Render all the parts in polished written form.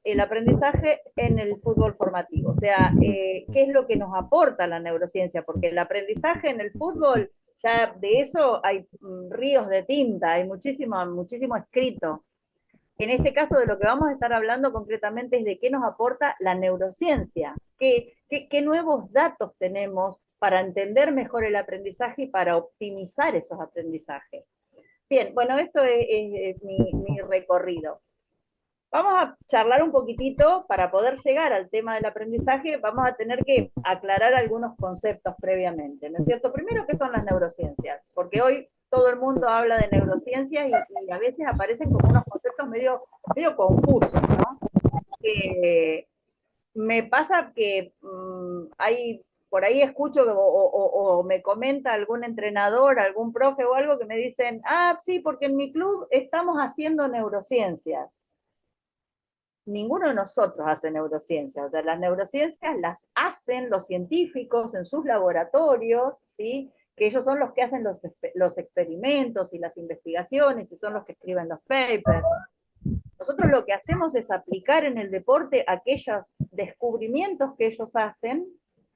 el aprendizaje en el fútbol formativo, o sea, qué es lo que nos aporta la neurociencia, porque el aprendizaje en el fútbol, ya de eso hay ríos de tinta, hay muchísimo escrito. En este caso de lo que vamos a estar hablando concretamente es de qué nos aporta la neurociencia, qué nuevos datos tenemos para entender mejor el aprendizaje y para optimizar esos aprendizajes. Bien, bueno, esto es mi recorrido. Vamos a charlar un poquitito para poder llegar al tema del aprendizaje, vamos a tener que aclarar algunos conceptos previamente, ¿no es cierto? Primero, ¿qué son las neurociencias? Porque hoy todo el mundo habla de neurociencias y a veces aparecen como unos conceptos medio confusos, ¿no? Me pasa que hay, por ahí escucho o me comenta algún entrenador, algún profe o algo que me dicen, ah, sí, porque en mi club estamos haciendo neurociencias. Ninguno de nosotros hace neurociencias, o sea, las neurociencias las hacen los científicos en sus laboratorios, ¿sí? Que ellos son los que hacen los experimentos y las investigaciones y son los que escriben los papers. Nosotros lo que hacemos es aplicar en el deporte aquellos descubrimientos que ellos hacen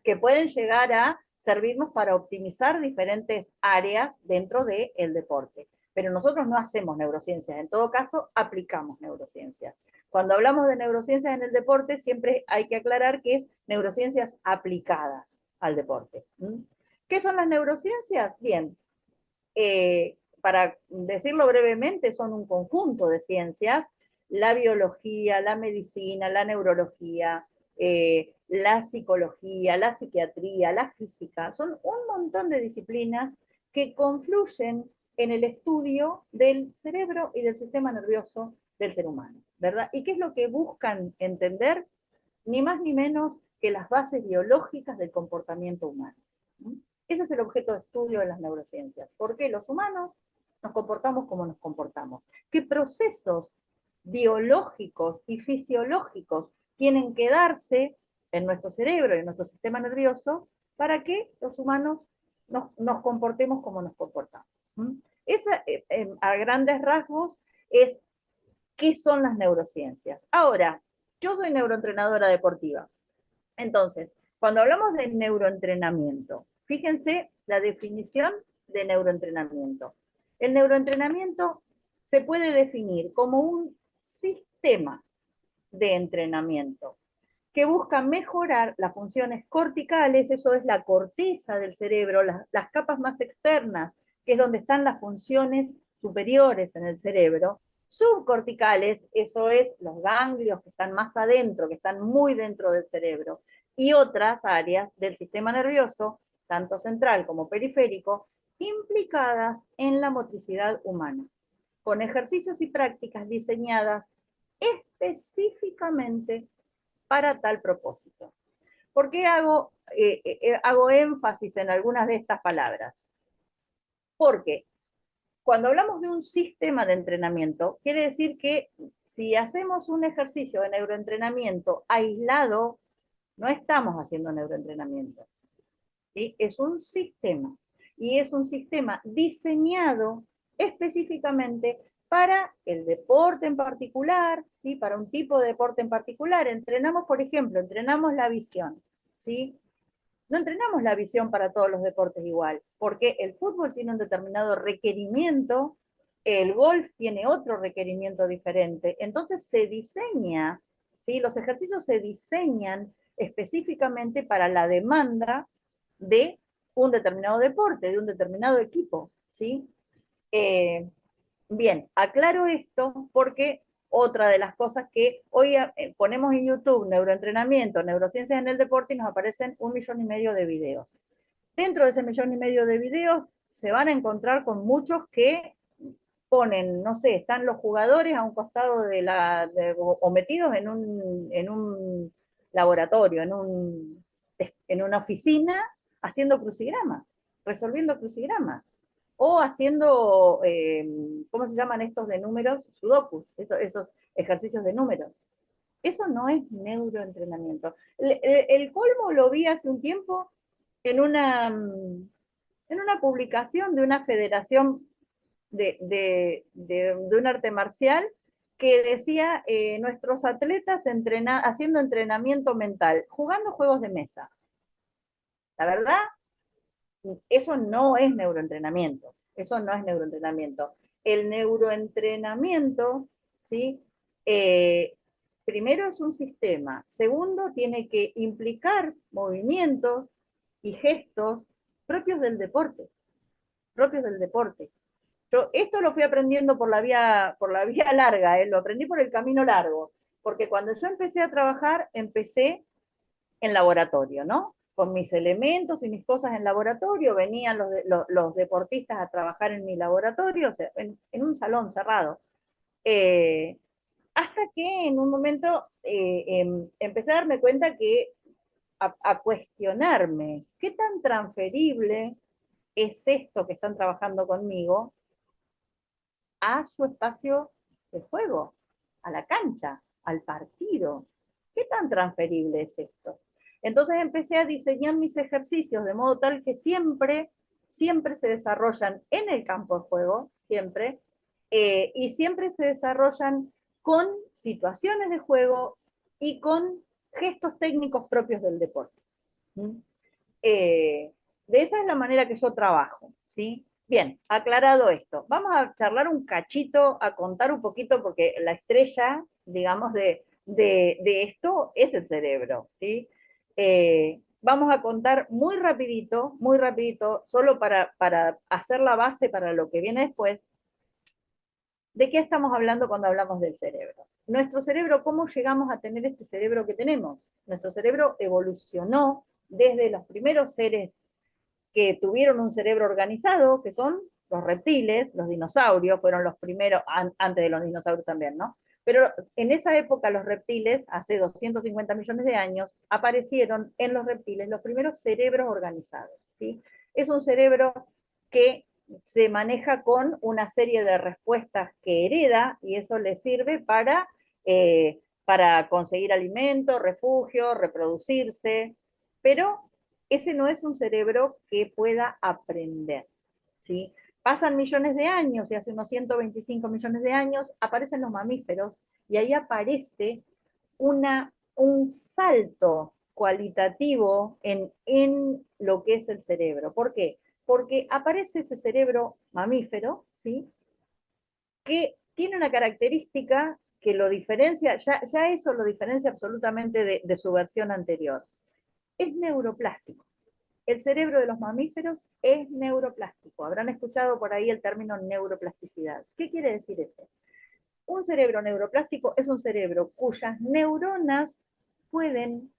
que pueden llegar a servirnos para optimizar diferentes áreas dentro del deporte. Pero nosotros no hacemos neurociencias, en todo caso aplicamos neurociencias. Cuando hablamos de neurociencias en el deporte, siempre hay que aclarar que es neurociencias aplicadas al deporte. ¿Qué son las neurociencias? Bien, para decirlo brevemente, son un conjunto de ciencias, la biología, la medicina, la neurología, la psicología, la psiquiatría, la física, son un montón de disciplinas que confluyen en el estudio del cerebro y del sistema nervioso del ser humano, ¿verdad? ¿Y qué es lo que buscan entender? Ni más ni menos que las bases biológicas del comportamiento humano. Ese es el objeto de estudio de las neurociencias. ¿Por qué los humanos nos comportamos como nos comportamos? ¿Qué procesos biológicos y fisiológicos tienen que darse en nuestro cerebro y en nuestro sistema nervioso para que los humanos nos comportemos como nos comportamos? Esa, a grandes rasgos, es qué son las neurociencias. Ahora, yo soy neuroentrenadora deportiva. Entonces, cuando hablamos de neuroentrenamiento, fíjense la definición de neuroentrenamiento. El neuroentrenamiento se puede definir como un sistema de entrenamiento que busca mejorar las funciones corticales, eso es la corteza del cerebro, las capas más externas, que es donde están las funciones superiores en el cerebro, subcorticales, eso es los ganglios que están más adentro, que están muy dentro del cerebro, y otras áreas del sistema nervioso, tanto central como periférico, implicadas en la motricidad humana, con ejercicios y prácticas diseñadas específicamente para tal propósito. ¿Por qué hago énfasis en algunas de estas palabras? Porque cuando hablamos de un sistema de entrenamiento, quiere decir que si hacemos un ejercicio de neuroentrenamiento aislado, no estamos haciendo neuroentrenamiento. ¿Sí? Es un sistema. Y es un sistema diseñado específicamente para el deporte en particular, ¿sí? Para un tipo de deporte en particular. Entrenamos, por ejemplo, entrenamos la visión, ¿sí? No entrenamos la visión para todos los deportes igual, porque el fútbol tiene un determinado requerimiento, el golf tiene otro requerimiento diferente, entonces se diseña, ¿sí? Los ejercicios se diseñan específicamente para la demanda de un determinado deporte, de un determinado equipo, ¿sí? Eh, Bien, aclaro esto porque otra de las cosas que hoy ponemos en YouTube, neuroentrenamiento, neurociencias en el deporte, y nos aparecen 1,5 millones de videos. Dentro de ese 1,5 millones de videos se van a encontrar con muchos que ponen, no sé, están los jugadores a un costado o metidos en un laboratorio, en una oficina, haciendo crucigramas, resolviendo crucigramas o haciendo, ¿cómo se llaman estos de números? Sudokus, esos ejercicios de números. Eso no es neuroentrenamiento. El colmo lo vi hace un tiempo en una publicación de una federación de un arte marcial que decía nuestros atletas haciendo entrenamiento mental, jugando juegos de mesa. La verdad, eso no es neuroentrenamiento. Eso no es neuroentrenamiento. El neuroentrenamiento, ¿sí? Eh, Primero es un sistema. Segundo, tiene que implicar movimientos y gestos propios del deporte. Propios del deporte. Yo esto lo fui aprendiendo por la vía larga, lo aprendí por el camino largo, porque cuando yo empecé a trabajar, empecé en laboratorio, ¿no? Con mis elementos y mis cosas en laboratorio, venían los deportistas a trabajar en mi laboratorio, o sea, en un salón cerrado. Eh, Hasta que en un momento empecé a darme cuenta que a cuestionarme qué tan transferible es esto que están trabajando conmigo a su espacio de juego, a la cancha, al partido. ¿Qué tan transferible es esto? Entonces empecé a diseñar mis ejercicios de modo tal que siempre se desarrollan en el campo de juego, siempre, y siempre se desarrollan con situaciones de juego y con gestos técnicos propios del deporte. ¿Mm? De esa es la manera que yo trabajo, ¿sí? Bien, aclarado esto, vamos a charlar un cachito, a contar un poquito, porque la estrella, digamos, de esto es el cerebro, ¿sí? Vamos a contar muy rapidito, solo para hacer la base para lo que viene después, de qué estamos hablando cuando hablamos del cerebro. Nuestro cerebro, ¿cómo llegamos a tener este cerebro que tenemos? Nuestro cerebro evolucionó desde los primeros seres que tuvieron un cerebro organizado, que son los reptiles, los dinosaurios, fueron los primeros, antes de los dinosaurios también, ¿no? Pero en esa época los reptiles, hace 250 millones de años, aparecieron en los reptiles los primeros cerebros organizados, ¿sí? Es un cerebro que se maneja con una serie de respuestas que hereda y eso le sirve para conseguir alimento, refugio, reproducirse, pero ese no es un cerebro que pueda aprender, ¿sí? Pasan millones de años y hace unos 125 millones de años aparecen los mamíferos y ahí aparece un salto cualitativo en lo que es el cerebro. ¿Por qué? Porque aparece ese cerebro mamífero, ¿sí? Que tiene una característica que lo diferencia, ya eso lo diferencia absolutamente de su versión anterior. Es neuroplástico. El cerebro de los mamíferos es neuroplástico. Habrán escuchado por ahí el término neuroplasticidad. ¿Qué quiere decir eso? Un cerebro neuroplástico es un cerebro cuyas neuronas pueden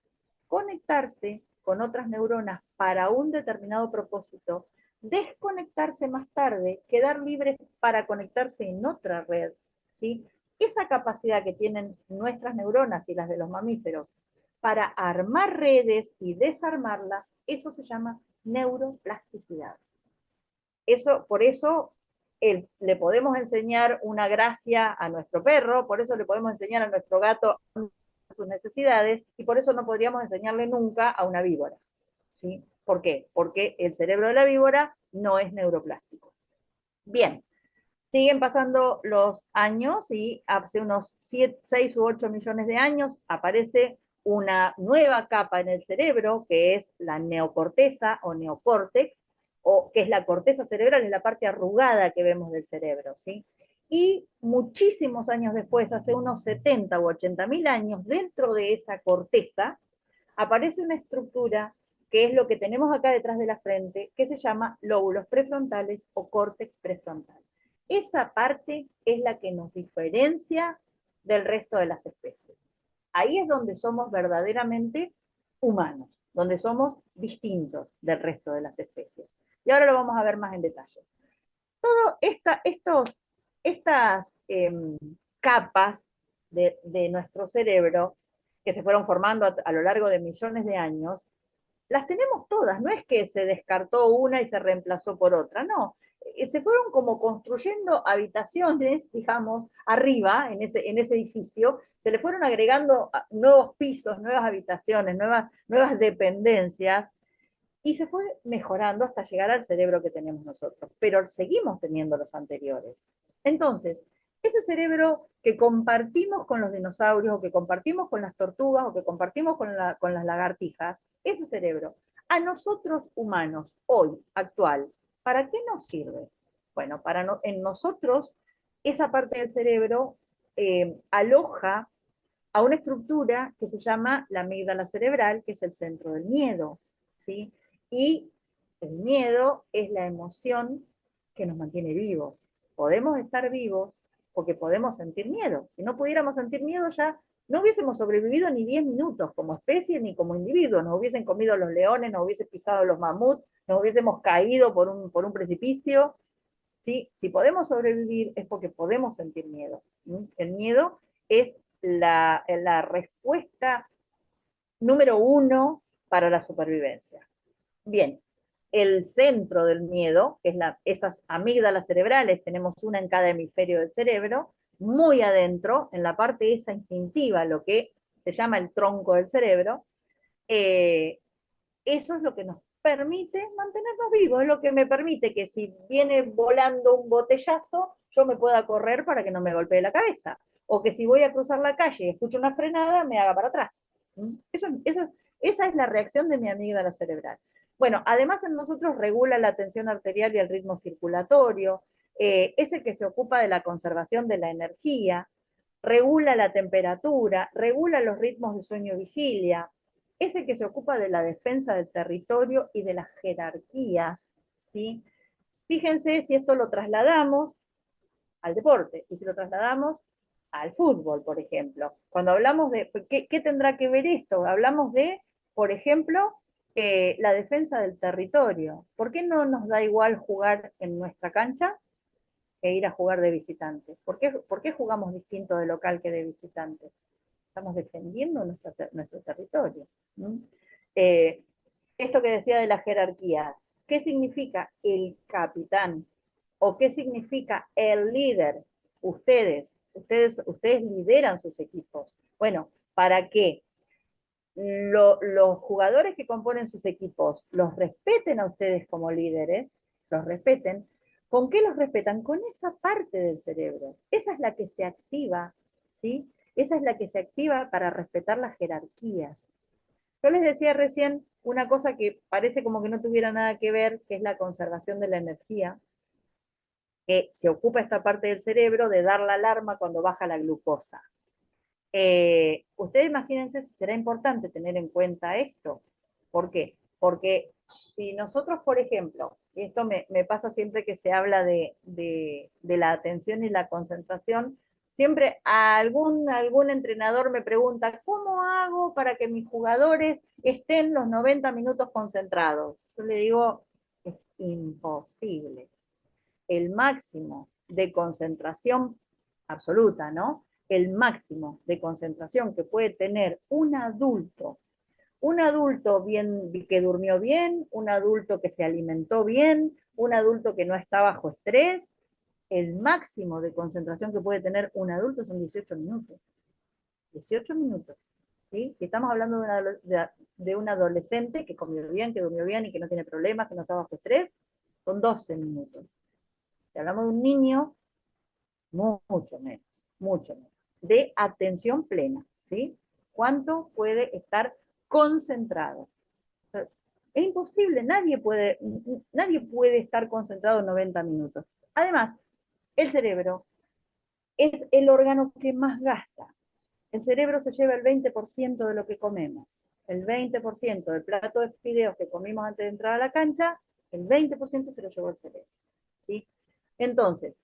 conectarse con otras neuronas para un determinado propósito, desconectarse más tarde, quedar libres para conectarse en otra red, ¿sí? Esa capacidad que tienen nuestras neuronas y las de los mamíferos para armar redes y desarmarlas, eso se llama neuroplasticidad. Por eso le podemos enseñar una gracia a nuestro perro, por eso le podemos enseñar a nuestro gato sus necesidades, y por eso no podríamos enseñarle nunca a una víbora, ¿sí? ¿Por qué? Porque el cerebro de la víbora no es neuroplástico. Bien, siguen pasando los años y hace unos 6 u 8 millones de años aparece una nueva capa en el cerebro, que es la neocorteza o neocórtex, o que es la corteza cerebral, es la parte arrugada que vemos del cerebro, ¿sí? Y muchísimos años después, hace unos 70 u 80 mil años, dentro de esa corteza, aparece una estructura que es lo que tenemos acá detrás de la frente, que se llama lóbulos prefrontales o córtex prefrontal. Esa parte es la que nos diferencia del resto de las especies. Ahí es donde somos verdaderamente humanos, donde somos distintos del resto de las especies. Y ahora lo vamos a ver más en detalle. Todas estas capas de nuestro cerebro que se fueron formando a lo largo de millones de años, las tenemos todas, no es que se descartó una y se reemplazó por otra, no. Se fueron como construyendo habitaciones, digamos, arriba, en ese edificio, se le fueron agregando nuevos pisos, nuevas habitaciones, nuevas dependencias, y se fue mejorando hasta llegar al cerebro que tenemos nosotros, pero seguimos teniendo los anteriores. Entonces, Ese cerebro que compartimos con los dinosaurios, o que compartimos con las tortugas, o que compartimos con las lagartijas, ese cerebro, a nosotros humanos, hoy, actual, ¿para qué nos sirve? Bueno, en nosotros, esa parte del cerebro aloja a una estructura que se llama la amígdala cerebral, que es el centro del miedo, ¿sí? Y el miedo es la emoción que nos mantiene vivos. Podemos estar vivos porque podemos sentir miedo. Si no pudiéramos sentir miedo, ya no hubiésemos sobrevivido ni 10 minutos como especie ni como individuos. Nos hubiesen comido los leones, nos hubiesen pisado los mamuts, nos hubiésemos caído por un precipicio. ¿Sí? Si podemos sobrevivir es porque podemos sentir miedo. ¿Sí? El miedo es la respuesta número uno para la supervivencia. Bien, el centro del miedo, que es esas amígdalas cerebrales, tenemos una en cada hemisferio del cerebro, muy adentro, en la parte esa instintiva, lo que se llama el tronco del cerebro, eh, eso es lo que nos permite mantenernos vivos, es lo que me permite que si viene volando un botellazo, yo me pueda correr para que no me golpee la cabeza, o que si voy a cruzar la calle y escucho una frenada, me haga para atrás. Esa es la reacción de mi amígdala cerebral. Bueno, además en nosotros regula la tensión arterial y el ritmo circulatorio, es el que se ocupa de la conservación de la energía, regula la temperatura, regula los ritmos de sueño-vigilia, es el que se ocupa de la defensa del territorio y de las jerarquías, ¿sí? Fíjense si esto lo trasladamos al deporte y si lo trasladamos al fútbol, por ejemplo. Cuando hablamos de, ¿qué tendrá que ver esto? Hablamos de, por ejemplo, la defensa del territorio. ¿Por qué no nos da igual jugar en nuestra cancha que ir a jugar de visitante? ¿Por qué jugamos distinto de local que de visitante? Estamos defendiendo nuestro territorio. ¿Mm? Eh, esto que decía de la jerarquía, ¿qué significa el capitán? ¿O qué significa el líder? Ustedes lideran sus equipos. Bueno, ¿para qué? Los jugadores que componen sus equipos los respeten a ustedes como líderes, los respeten. ¿Con qué los respetan? Con esa parte del cerebro. Esa es la que se activa, ¿sí? Esa es la que se activa para respetar las jerarquías. Yo les decía recién una cosa que parece como que no tuviera nada que ver, que es la conservación de la energía, que se ocupa esta parte del cerebro de dar la alarma cuando baja la glucosa. Ustedes imagínense si será importante tener en cuenta esto. ¿Por qué? Porque si nosotros, por ejemplo, y esto me pasa siempre que se habla de la atención y la concentración, siempre algún entrenador me pregunta, ¿cómo hago para que mis jugadores estén los 90 minutos concentrados? Yo le digo, es imposible. El máximo de concentración absoluta, ¿no? El máximo de concentración que puede tener un adulto bien, que durmió bien, un adulto que se alimentó bien, un adulto que no está bajo estrés, el máximo de concentración que puede tener un adulto son 18 minutos. 18 minutos. ¿Sí? Si estamos hablando de un adolescente que comió bien, que durmió bien y que no tiene problemas, que no está bajo estrés, son 12 minutos. Si hablamos de un niño, mucho menos, de atención plena, ¿sí? ¿Cuánto puede estar concentrado? O sea, es imposible, nadie puede estar concentrado 90 minutos. Además, el cerebro es el órgano que más gasta. El cerebro se lleva el 20% de lo que comemos. El 20% del plato de fideos que comimos antes de entrar a la cancha, el 20% se lo llevó el cerebro, ¿sí? Entonces,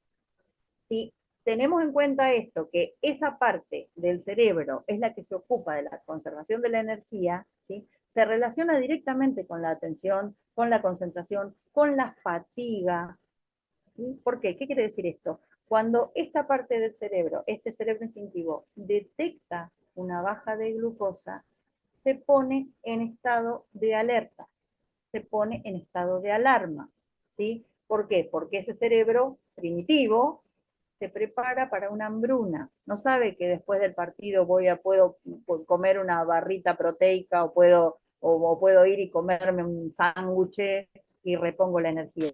si tenemos en cuenta esto, que esa parte del cerebro es la que se ocupa de la conservación de la energía, ¿sí? Se relaciona directamente con la atención, con la concentración, con la fatiga. ¿Sí? ¿Por qué? ¿Qué quiere decir esto? Cuando esta parte del cerebro, este cerebro instintivo, detecta una baja de glucosa, se pone en estado de alerta, se pone en estado de alarma. ¿Sí? ¿Por qué? Porque ese cerebro primitivo se prepara para una hambruna. No sabe que después del partido puedo comer una barrita proteica o puedo ir y comerme un sándwich y repongo la energía.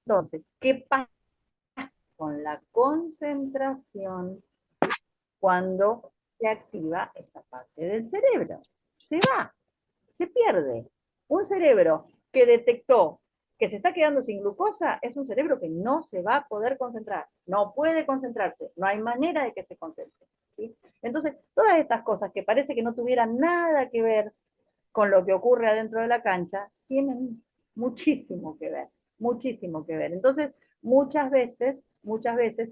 Entonces, ¿qué pasa? con la concentración cuando se activa esa parte del cerebro. Se va, se pierde. Un cerebro que detectó que se está quedando sin glucosa es un cerebro que no se va a poder concentrar, no puede concentrarse, no hay manera de que se concentre. ¿Sí? Entonces, todas estas cosas que parece que no tuvieran nada que ver con lo que ocurre adentro de la cancha, tienen muchísimo que ver, muchísimo que ver. Entonces, muchas veces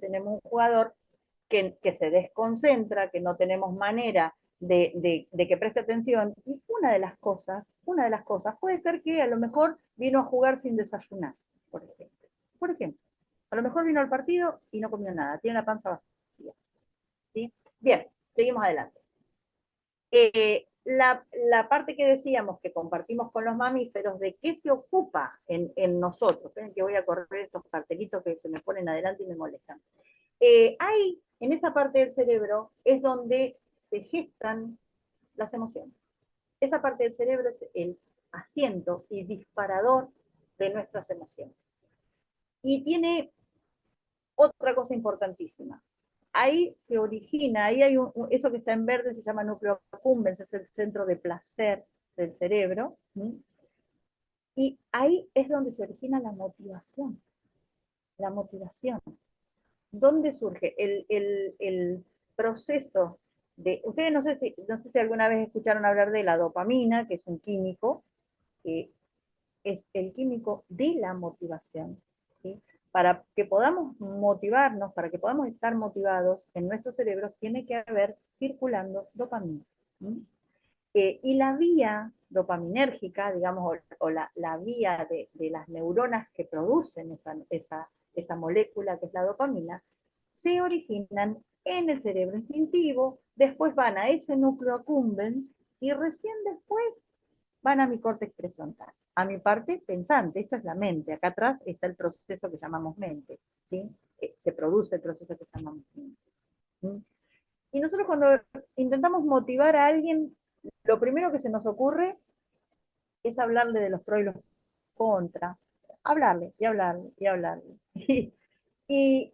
tenemos un jugador que se desconcentra, que no tenemos manera de que preste atención. Y una de las cosas puede ser que a lo mejor vino a jugar sin desayunar, por ejemplo. Por ejemplo, a lo mejor vino al partido y no comió nada, tiene la panza vacía. ¿Sí? Bien, seguimos adelante. La parte que decíamos que compartimos con los mamíferos, ¿de qué se ocupa en nosotros? Esperen que voy a correr estos cartelitos que se me ponen adelante y me molestan. Hay, en esa parte del cerebro, es donde se gestan las emociones. Esa parte del cerebro es el asiento y disparador de nuestras emociones. Y tiene otra cosa importantísima. Ahí se origina, ahí hay eso que está en verde se llama núcleo accumbens, es el centro de placer del cerebro. ¿Sí? Y ahí es donde se origina la motivación. La motivación. ¿Dónde surge el proceso de... Ustedes no sé si alguna vez escucharon hablar de la dopamina, que es un químico, que es el químico de la motivación. ¿Sí? Para que podamos motivarnos, para que podamos estar motivados en nuestros cerebros, tiene que haber circulando dopamina. ¿Sí? Y la vía dopaminérgica, digamos, o la vía de las neuronas que producen esa molécula que es la dopamina, se originan en el cerebro instintivo, después van a ese núcleo accumbens y recién después van a mi córtex prefrontal, a mi parte pensante. Esto es la mente, acá atrás está el proceso que llamamos mente, ¿sí? Se produce el proceso que llamamos mente. ¿Sí? Y nosotros cuando intentamos motivar a alguien, lo primero que se nos ocurre es hablarle de los pros y los contras, hablarle y hablarle y hablarle. Y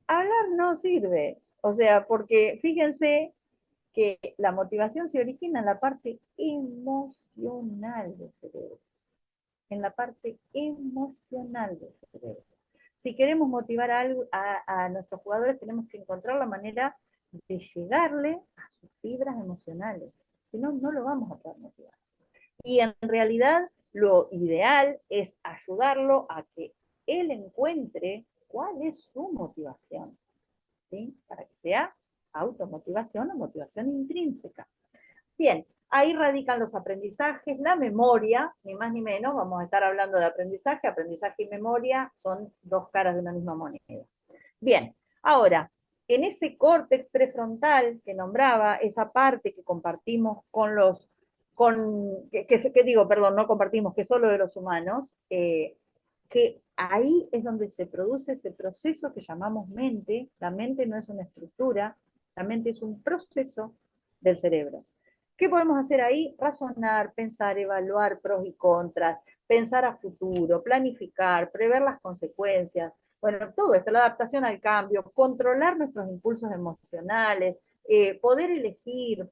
hablar no sirve, o sea, porque fíjense que la motivación se origina en la parte emocional del cerebro, en la parte emocional del cerebro. Si queremos motivar a nuestros jugadores, tenemos que encontrar la manera de llegarle a sus fibras emocionales, si no, no lo vamos a poder motivar. Y en realidad lo ideal es ayudarlo a que él encuentre cuál es su motivación, ¿sí? Para que sea automotivación o motivación intrínseca. Bien, ahí radican los aprendizajes, la memoria, ni más ni menos, vamos a estar hablando de aprendizaje, aprendizaje y memoria son dos caras de una misma moneda. Bien, ahora, en ese córtex prefrontal que nombraba, esa parte que compartimos con los, que digo, perdón, no compartimos, que solo de los humanos, que ahí es donde se produce ese proceso que llamamos mente. La mente no es una estructura, la mente es un proceso del cerebro. ¿Qué podemos hacer ahí? Razonar, pensar, evaluar pros y contras, pensar a futuro, planificar, prever las consecuencias. Bueno, todo esto, la adaptación al cambio, controlar nuestros impulsos emocionales, poder elegir,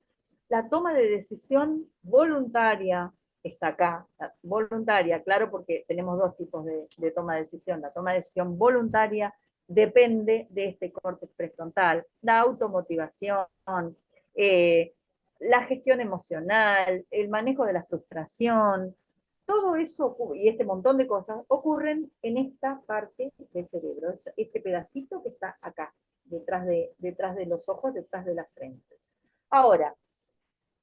la toma de decisión voluntaria está acá, voluntaria, claro, porque tenemos dos tipos de toma de decisión. La toma de decisión voluntaria depende de este córtex prefrontal, la automotivación, eh, la gestión emocional, el manejo de la frustración, todo eso y este montón de cosas ocurren en esta parte del cerebro, este pedacito que está acá, detrás de los ojos, detrás de la frente. Ahora,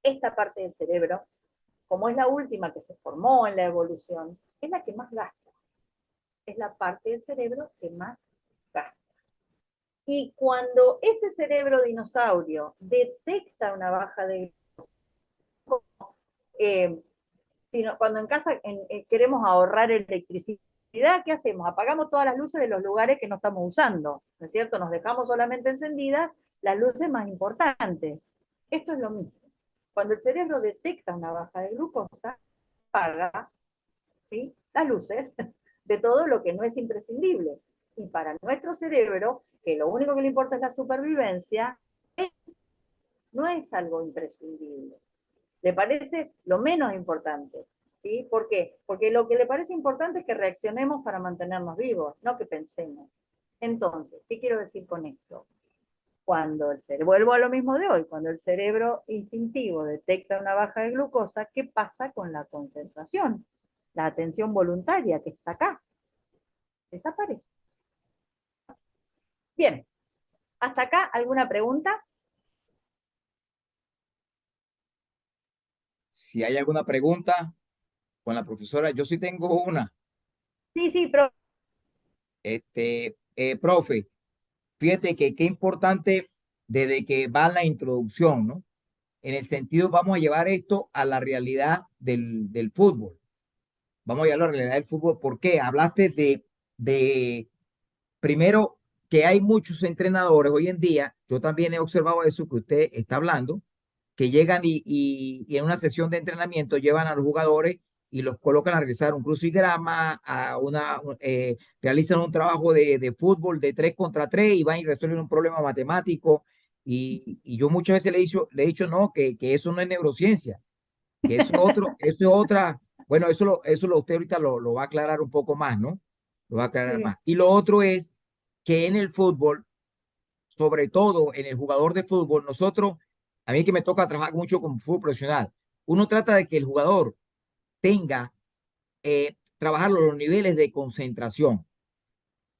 esta parte del cerebro, como es la última que se formó en la evolución, es la que más gasta. Es la parte del cerebro que más gasta. Y cuando ese cerebro dinosaurio detecta una baja de eh, cuando en casa queremos ahorrar electricidad, ¿qué hacemos? Apagamos todas las luces de los lugares que no estamos usando, ¿no es cierto? Nos dejamos solamente encendidas las luces más importantes. Esto es lo mismo. Cuando el cerebro detecta una baja de glucosa, apaga, ¿sí?, las luces de todo lo que no es imprescindible. Y para nuestro cerebro, que lo único que le importa es la supervivencia, no es algo imprescindible. Le parece lo menos importante. ¿Sí? ¿Por qué? Porque lo que le parece importante es que reaccionemos para mantenernos vivos, no que pensemos. Entonces, ¿qué quiero decir con esto? Cuando el cerebro, vuelvo a lo mismo de hoy, cuando el cerebro instintivo detecta una baja de glucosa, ¿qué pasa con la concentración? La atención voluntaria que está acá desaparece. Bien, ¿hasta acá alguna pregunta? Si hay alguna pregunta con la profesora, yo sí tengo una. Sí, sí, pero Profe, fíjate que qué importante desde que va la introducción, ¿no? En el sentido, vamos a llevar esto a la realidad del fútbol. Vamos a llevarlo a la realidad del fútbol. ¿Por qué? Hablaste de primero, que hay muchos entrenadores hoy en día, yo también he observado eso que usted está hablando, que llegan y en una sesión de entrenamiento llevan a los jugadores y los colocan a realizar un crucigrama, realizan un trabajo de fútbol de 3 contra 3 y van y resuelven un problema matemático. Y yo muchas veces le he dicho no, que eso no es neurociencia, que eso es otra, bueno, usted ahorita lo va a aclarar un poco más, ¿no? Lo va a aclarar sí, más. Y lo otro es que en el fútbol, sobre todo en el jugador de fútbol, nosotros, a mí que me toca trabajar mucho con fútbol profesional, uno trata de que el jugador tenga, trabajar los niveles de concentración,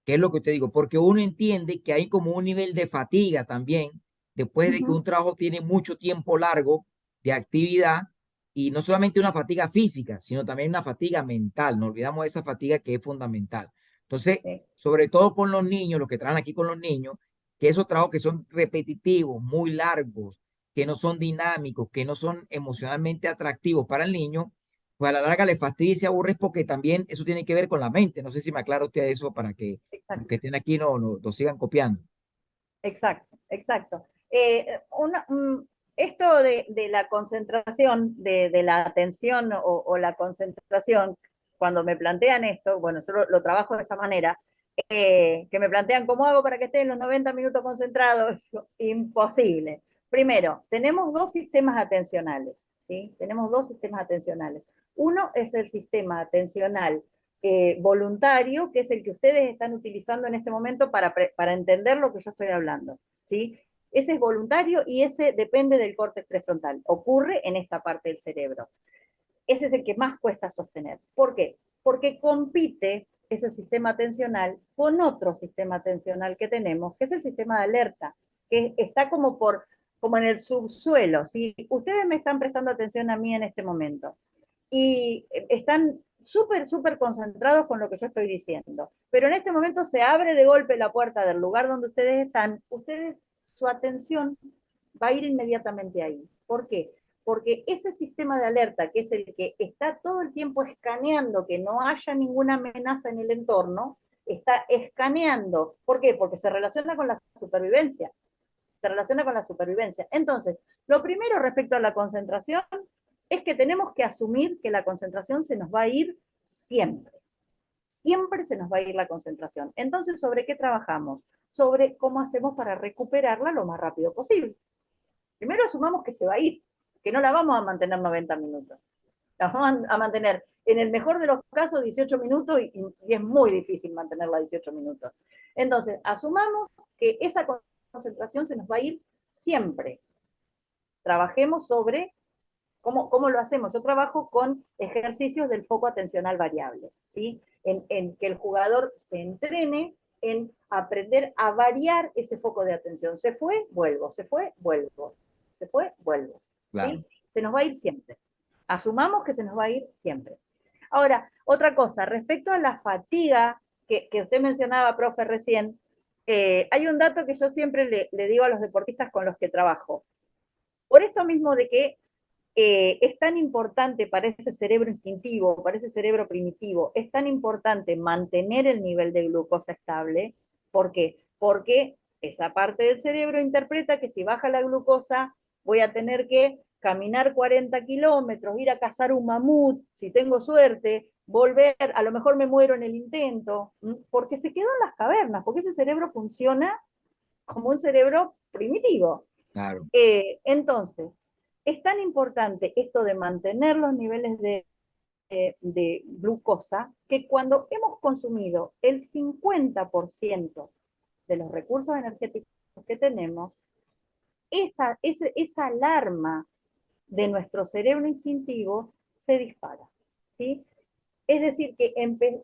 que es lo que te digo, porque uno entiende que hay como un nivel de fatiga también, después de que un trabajo tiene mucho tiempo largo de actividad, y no solamente una fatiga física, sino también una fatiga mental. No olvidamos esa fatiga que es fundamental. Entonces, sí, sobre todo con los niños, los que trabajan aquí con los niños, que esos trabajos que son repetitivos, muy largos, que no son dinámicos, que no son emocionalmente atractivos para el niño, pues a la larga le fastidia y se aburre porque también eso tiene que ver con la mente. No sé si me aclara usted eso para que los exacto. que estén aquí no sigan copiando. Exacto, exacto. Esto de la concentración, de la atención o la concentración, cuando me plantean esto, bueno, yo lo trabajo de esa manera, que me plantean cómo hago para que esté en los 90 minutos concentrados, imposible. Primero, tenemos dos sistemas atencionales, ¿sí? Tenemos dos sistemas atencionales. Uno es el sistema atencional voluntario, que es el que ustedes están utilizando en este momento para entender lo que yo estoy hablando. ¿Sí? Ese es voluntario y ese depende del córtex prefrontal. Ocurre en esta parte del cerebro. Ese es el que más cuesta sostener. ¿Por qué? Porque compite ese sistema atencional con otro sistema atencional que tenemos, que es el sistema de alerta, que está como en el subsuelo. Si ustedes me están prestando atención a mí en este momento y están súper concentrados con lo que yo estoy diciendo. Pero en este momento se abre de golpe la puerta del lugar donde ustedes están, su atención va a ir inmediatamente ahí. ¿Por qué? Porque ese sistema de alerta, que es el que está todo el tiempo escaneando que no haya ninguna amenaza en el entorno, está escaneando. ¿Por qué? Porque se relaciona con la supervivencia. Se relaciona con la supervivencia. Entonces, lo primero respecto a la concentración es que tenemos que asumir que la concentración se nos va a ir siempre. Siempre se nos va a ir la concentración. Entonces, ¿sobre qué trabajamos? Sobre cómo hacemos para recuperarla lo más rápido posible. Primero asumamos que se va a ir, que no la vamos a mantener 90 minutos. La vamos a mantener, en el mejor de los casos, 18 minutos y es muy difícil mantenerla 18 minutos. Entonces, asumamos que esa concentración se nos va a ir siempre. Trabajemos sobre ¿cómo lo hacemos? Yo trabajo con ejercicios del foco atencional variable, ¿sí? En que el jugador se entrene en aprender a variar ese foco de atención. Se fue, vuelvo, se fue, vuelvo, se fue, vuelvo, Claro. ¿sí? Se nos va a ir siempre. Asumamos que se nos va a ir siempre. Ahora, otra cosa, respecto a la fatiga que usted mencionaba, profe, recién, hay un dato que yo siempre le digo a los deportistas con los que trabajo. Por esto mismo de que es tan importante para ese cerebro instintivo, para ese cerebro primitivo, es tan importante mantener el nivel de glucosa estable. ¿Por qué? Porque esa parte del cerebro interpreta que si baja la glucosa voy a tener que caminar 40 kilómetros, ir a cazar un mamut, si tengo suerte, volver, a lo mejor me muero en el intento, porque se quedó en las cavernas, porque ese cerebro funciona como un cerebro primitivo. claro, Entonces, es tan importante esto de mantener los niveles de glucosa que cuando hemos consumido el 50% de los recursos energéticos que tenemos, esa alarma de nuestro cerebro instintivo se dispara, ¿sí? Es decir, que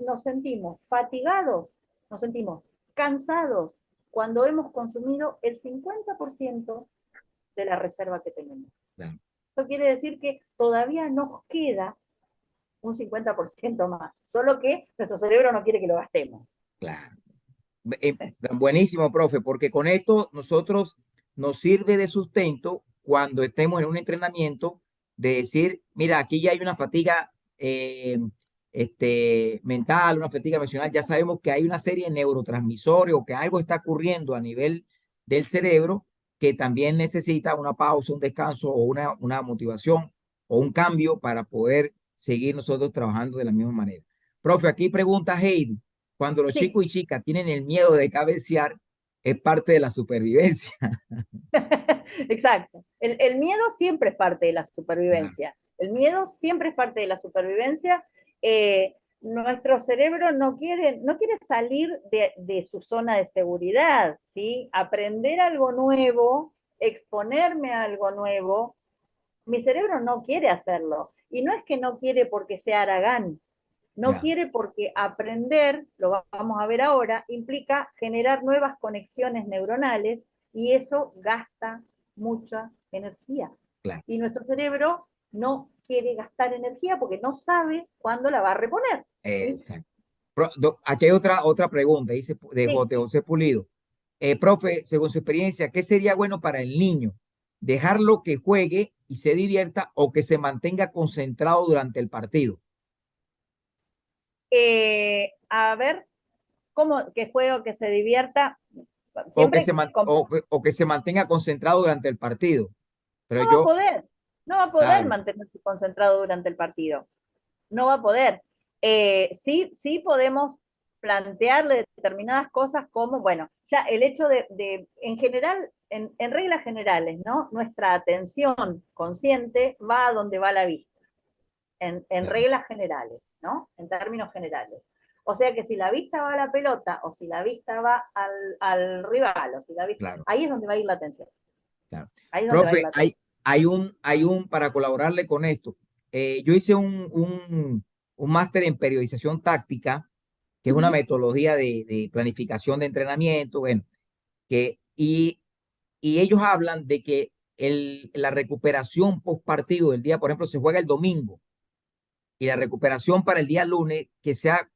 nos sentimos fatigados, nos sentimos cansados cuando hemos consumido el 50% de la reserva que tenemos. claro, Eso quiere decir que todavía nos queda un 50% más, solo que nuestro cerebro no quiere que lo gastemos. claro. Buenísimo, profe, porque con esto nosotros nos sirve de sustento cuando estemos en un entrenamiento de decir, mira, aquí ya hay una fatiga mental, una fatiga emocional, ya sabemos que hay una serie de neurotransmisores o que algo está ocurriendo a nivel del cerebro que también necesita una pausa, un descanso o una motivación o un cambio para poder seguir nosotros trabajando de la misma manera. Profe, aquí pregunta Heidi. Cuando los Sí, chicos y chicas tienen el miedo de cabecear, es parte de la supervivencia. exacto. El miedo siempre es parte de la Claro, supervivencia. El miedo siempre es parte de la supervivencia. Nuestro cerebro no quiere salir de su zona de seguridad, ¿sí? Aprender algo nuevo, exponerme a algo nuevo, mi cerebro no quiere hacerlo. Y no es que no quiere porque sea haragán, no ya, quiere porque aprender, lo vamos a ver ahora, implica generar nuevas conexiones neuronales y eso gasta mucha energía. claro. Y nuestro cerebro no quiere gastar energía porque no sabe cuándo la va a reponer. ¿Sí? Exacto. Aquí hay otra pregunta, dice de Sí. José Pulido. Profe, según su experiencia, ¿qué sería bueno para el niño? ¿Dejarlo que juegue y se divierta o que se mantenga concentrado durante el partido? A ver, ¿cómo que juego que se divierta? O que Siempre o que se mantenga concentrado durante el partido. Pero no va a yo, poder, no va a poder claro, mantenerse concentrado durante el partido. No va a poder. Sí podemos plantearle determinadas cosas como, bueno, ya el hecho en general, en reglas generales, ¿no? Nuestra atención consciente va a donde va la vista, en claro, reglas generales, ¿no? En términos generales. O sea que si la vista va a la pelota, o si la vista va al rival, o si la vista, claro. ahí es donde va a ir la atención. Claro. Ahí es donde va a ir Profe, la atención. para colaborarle con esto. Yo hice un máster en periodización táctica, que Uh es una -huh. metodología de planificación de entrenamiento, bueno, y ellos hablan de que la recuperación post partido del día, por ejemplo, se juega el domingo, y la recuperación para el día lunes, que sea,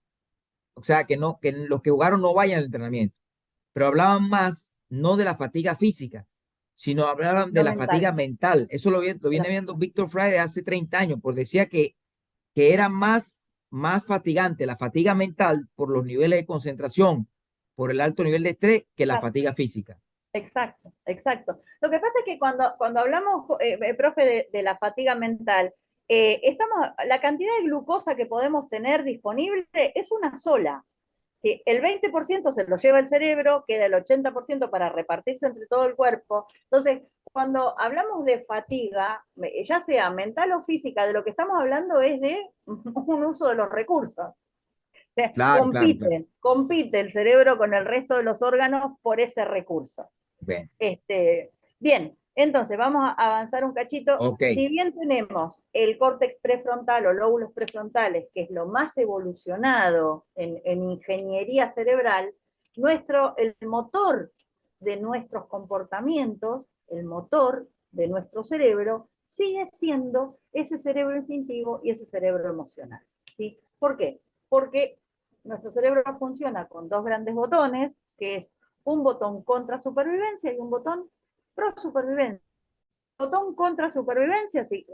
o sea, que no, que los que jugaron no vayan al entrenamiento, pero hablaban más no de la fatiga física, sino hablaban de No la mental. fatiga mental. Eso lo viene viendo Víctor Frey hace 30 años, pues decía que era más fatigante la fatiga mental por los niveles de concentración, por el alto nivel de estrés, que la fatiga física. Exacto, exacto. Lo que pasa es que cuando hablamos, profe, de la fatiga mental, la cantidad de glucosa que podemos tener disponible es una sola. ¿Sí? El 20% se lo lleva el cerebro, queda el 80% para repartirse entre todo el cuerpo. Entonces, cuando hablamos de fatiga, ya sea mental o física, de lo que estamos hablando es de un uso de los recursos. Sea, Claro, claro, claro. compite el cerebro con el resto de los órganos por ese recurso. Bien, Bien, entonces vamos a avanzar un cachito. ok, Si bien tenemos el córtex prefrontal o lóbulos prefrontales, que es lo más evolucionado en ingeniería cerebral, el motor de nuestros comportamientos, el motor de nuestro cerebro, sigue siendo ese cerebro instintivo y ese cerebro emocional. ¿Sí? ¿Por qué? Porque nuestro cerebro funciona con dos grandes botones, que es un botón contra supervivencia y un botón pro supervivencia. Botón contra supervivencia, sí,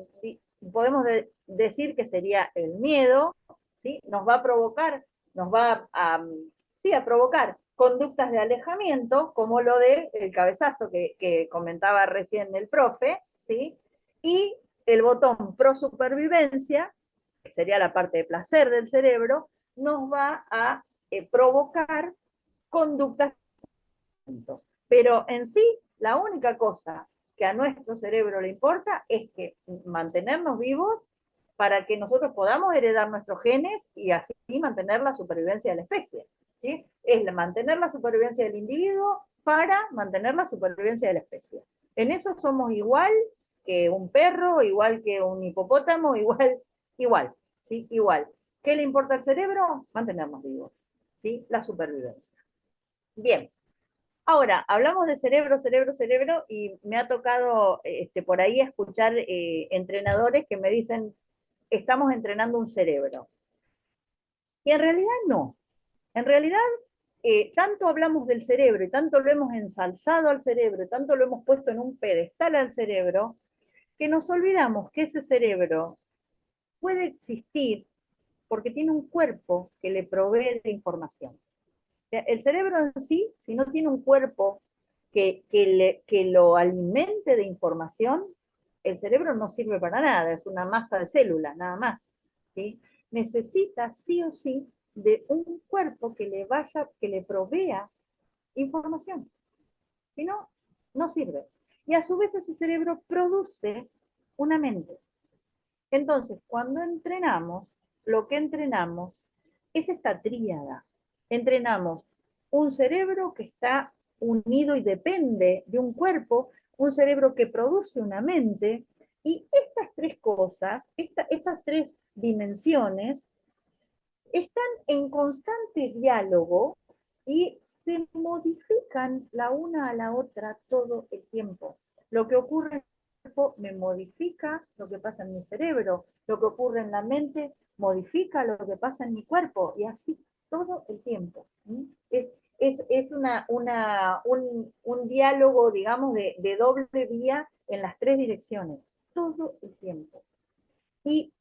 podemos decir que sería el miedo, ¿sí? Nos va a provocar, nos va sí, a provocar conductas de alejamiento, como lo del cabezazo que comentaba recién el profe, ¿sí? Y el botón pro supervivencia, que sería la parte de placer del cerebro, nos va a provocar conductas. Pero en sí, la única cosa que a nuestro cerebro le importa es que mantenernos vivos para que nosotros podamos heredar nuestros genes y así mantener la supervivencia de la especie. ¿Sí? Es mantener la supervivencia del individuo para mantener la supervivencia de la especie. En eso somos igual que un perro, igual que un hipopótamo, igual, ¿sí? Igual. ¿Qué le importa al cerebro? Mantenernos vivos, ¿sí? La supervivencia. Bien, ahora, hablamos de cerebro, cerebro, cerebro, y me ha tocado por ahí escuchar entrenadores que me dicen, estamos entrenando un cerebro. Y en realidad no. En realidad, tanto hablamos del cerebro y tanto lo hemos ensalzado al cerebro, y tanto lo hemos puesto en un pedestal al cerebro, que nos olvidamos que ese cerebro puede existir porque tiene un cuerpo que le provee de información. O sea, el cerebro en sí, si no tiene un cuerpo que lo alimente de información, el cerebro no sirve para nada, es una masa de células, nada más. ¿Sí? Necesita sí o sí de un cuerpo que le provea información. Si no, no sirve. Y a su vez ese cerebro produce una mente. Entonces, cuando entrenamos, lo que entrenamos es esta tríada. Entrenamos un cerebro que está unido y depende de un cuerpo, un cerebro que produce una mente, y estas tres cosas, estas tres dimensiones, están en constante diálogo y se modifican la una a la otra todo el tiempo. Lo que ocurre en el cuerpo me modifica lo que pasa en mi cerebro, lo que ocurre en la mente modifica lo que pasa en mi cuerpo, y así todo el tiempo. Es un diálogo, digamos, de doble vía en las tres direcciones, todo el tiempo. Y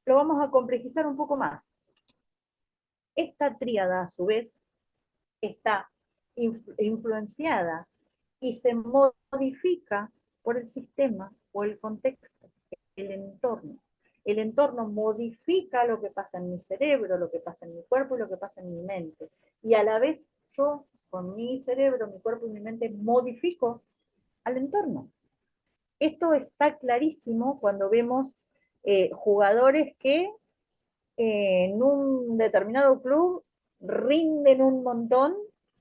lo vamos a complejizar un poco más. Esta tríada, a su vez, está influenciada y se modifica por el sistema o el contexto, el entorno. El entorno modifica lo que pasa en mi cerebro, lo que pasa en mi cuerpo y lo que pasa en mi mente. Y a la vez yo, con mi cerebro, mi cuerpo y mi mente, modifico al entorno. Esto está clarísimo cuando vemos jugadores que en un determinado club rinden un montón,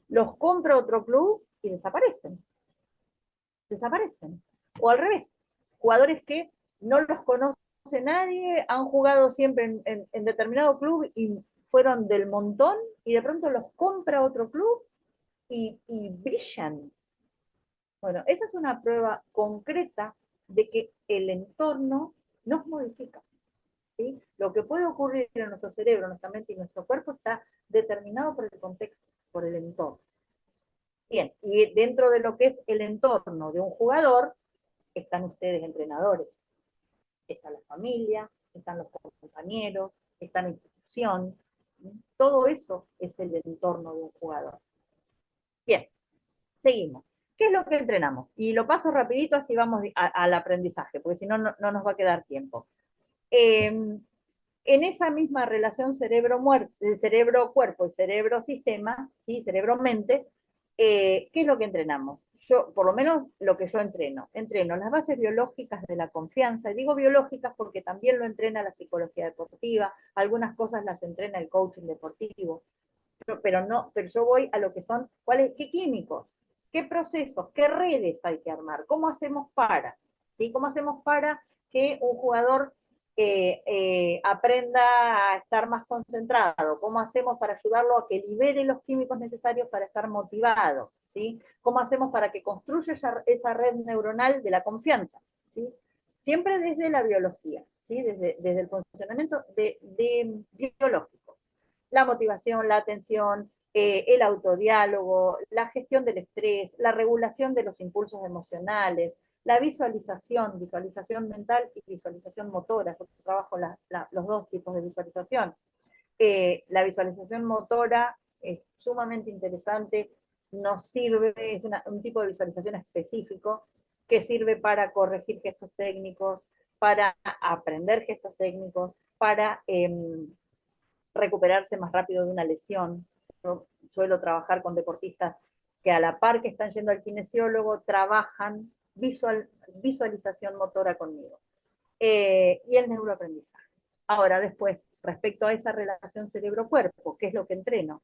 los compra otro club y desaparecen. Desaparecen. O al revés, jugadores que no los conoce nadie, han jugado siempre en determinado club y fueron del montón, y de pronto los compra otro club y brillan. Bueno, esa es una prueba concreta de que el entorno nos modifica. ¿Sí? Lo que puede ocurrir en nuestro cerebro, nuestra mente y nuestro cuerpo está determinado por el contexto, por el entorno. Bien, y dentro de lo que es el entorno de un jugador, están ustedes entrenadores, está la familia, están los compañeros, está la institución, todo eso es el entorno de un jugador. Bien, seguimos. ¿Qué es lo que entrenamos? Y lo paso rapidito, así vamos al aprendizaje, porque si no, no nos va a quedar tiempo. En esa misma relación cerebro-cuerpo y cerebro-sistema, ¿sí? Cerebro-mente, ¿qué es lo que entrenamos? Yo, por lo menos lo que yo entreno las bases biológicas de la confianza, y digo biológicas porque también lo entrena la psicología deportiva, algunas cosas las entrena el coaching deportivo, pero yo voy a lo que son, qué químicos, qué procesos, qué redes hay que armar, cómo hacemos para, ¿sí? Cómo hacemos para que un jugador aprenda a estar más concentrado, cómo hacemos para ayudarlo a que libere los químicos necesarios para estar motivado, ¿sí? Cómo hacemos para que construya esa red neuronal de la confianza, ¿sí? Siempre desde la biología, ¿sí? Desde el funcionamiento biológico. La motivación, la atención, el autodiálogo, la gestión del estrés, la regulación de los impulsos emocionales, la visualización mental y visualización motora. Yo trabajo los dos tipos de visualización. La visualización motora es sumamente interesante, nos sirve, es un tipo de visualización específico que sirve para corregir gestos técnicos, para aprender gestos técnicos, para recuperarse más rápido de una lesión. Yo suelo trabajar con deportistas que a la par que están yendo al kinesiólogo, trabajan visualización motora conmigo. Y el neuroaprendizaje. Ahora, después, respecto a esa relación cerebro-cuerpo, ¿qué es lo que entreno?